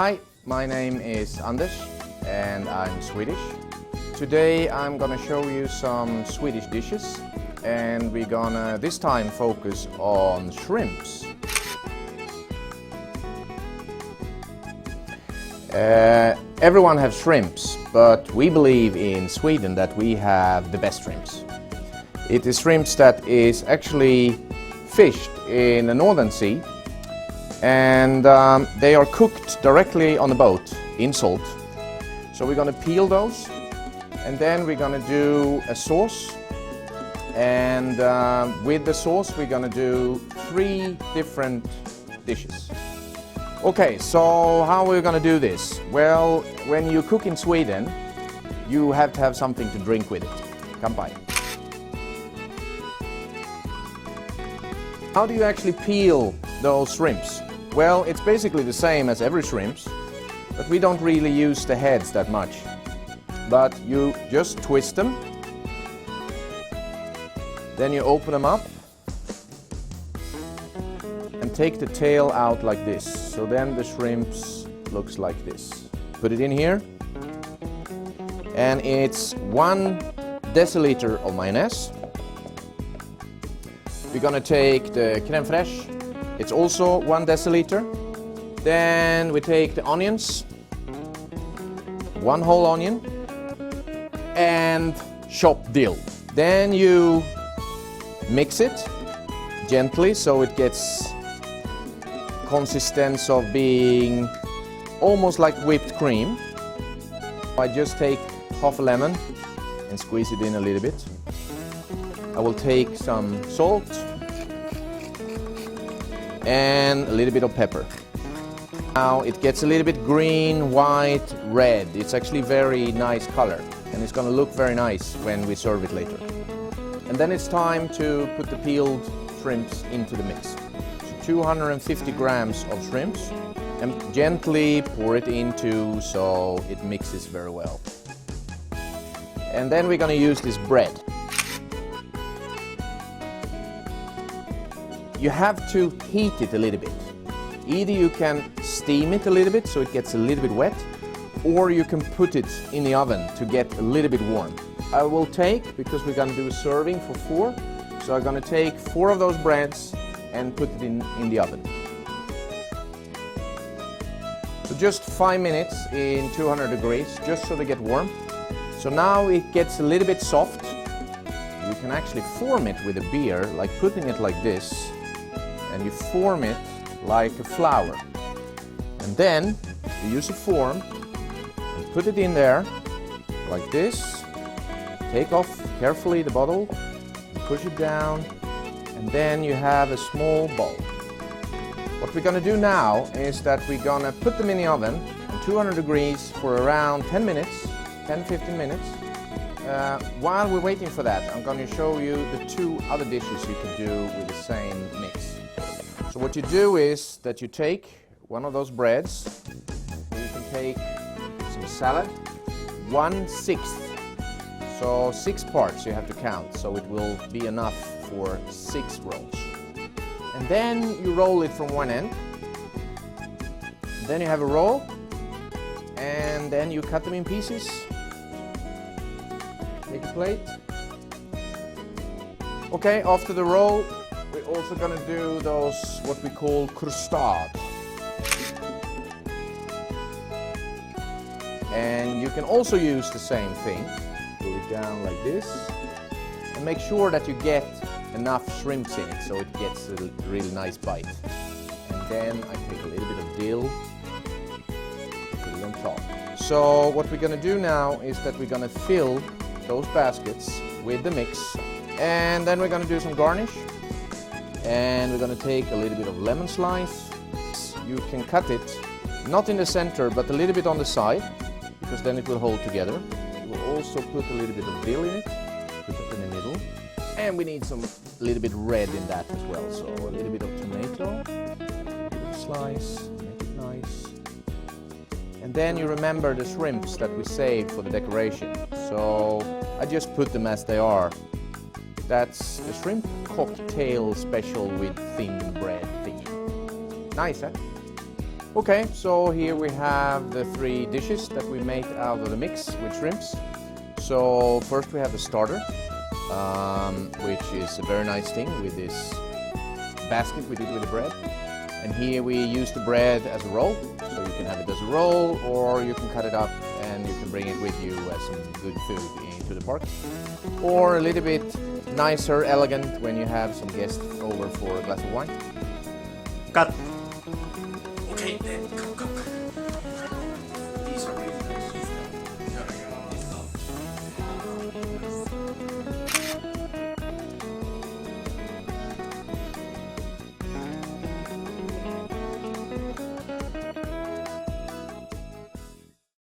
Hi, my name is Anders and I'm Swedish. Today I'm gonna show you some Swedish dishes and we're gonna this time focus on shrimps. Everyone has shrimps, but we believe in Sweden that we have the best shrimps. It is shrimps that is actually fished in the Northern Sea, and they are cooked directly on the boat in salt. So we're going to peel those, and then we're going to do a sauce, and with the sauce we're going to do 3 different dishes. Okay, so how are we going to do this? Well, when you cook in Sweden, you have to have something to drink with it. Come by. How do you actually peel those shrimps? Well, it's basically the same as every shrimps, but we don't really use the heads that much. But you just twist them, then you open them up and take the tail out like this. So then the shrimps looks like this. Put it in here, and it's 1 deciliter of mayonnaise. We're gonna take the crème fraîche. It's also 1 deciliter. Then we take the onions, 1 whole onion, and chopped dill. Then you mix it gently so it gets consistency of being almost like whipped cream. I just take half a lemon and squeeze it in a little bit. I will take some salt and a little bit of pepper. Now it gets a little bit green, white, red. It's actually very nice color, and it's going to look very nice when we serve it later. And then it's time to put the peeled shrimps into the mix. So 250 grams of shrimps, and gently pour it into so it mixes very well. And then we're going to use this bread. You have to heat it a little bit. Either you can steam it a little bit so it gets a little bit wet, or you can put it in the oven to get a little bit warm. I will take, because we're going to do a serving for 4, so I'm going to take 4 of those breads and put it in the oven. So just 5 minutes in 200 degrees, just so they get warm. So now it gets a little bit soft. You can actually form it with a beer, like putting it like this, and you form it like a flower. And then you use a form and put it in there like this. Take off carefully the bottle, push it down, and then you have a small ball. What we're going to do now is that we're going to put them in the oven on 200 degrees for around 10 minutes, 10-15 minutes. While we're waiting for that, I'm going to show you the 2 other dishes you can do with the same mix. So what you do is that you take one of those breads, you can take some salad, 1/6. So 6 parts you have to count, so it will be enough for 6 rolls. And then you roll it from one end. Then you have a roll, and then you cut them in pieces. Take a plate. Okay, after the roll, we're also going to do those, what we call crustade. And you can also use the same thing. Pull it down like this. And make sure that you get enough shrimps in it so it gets a really nice bite. And then I take a little bit of dill, put it on top. So what we're going to do now is that we're going to fill those baskets with the mix, and then we're going to do some garnish, and we're going to take a little bit of lemon slice. You can cut it not in the center but a little bit on the side, because then it will hold together. We'll also put a little bit of dill in it, put it in the middle, and we need some little bit red in that as well, so a little bit of tomato, slice, make it nice. And then you remember the shrimps that we saved for the decoration, so I just put them as they are. That's the shrimp cocktail special with thin bread thingy. Nice, huh? Okay, so here we have the 3 dishes that we made out of the mix with shrimps. So first we have the starter, which is a very nice thing with this basket we did with the bread. And here we use the bread as a roll, so you can have it as a roll, or you can cut it up and you can bring it with you as some good food into the park. Or a little bit nicer, elegant when you have some guests over for a glass of wine. Cut. Okay, then.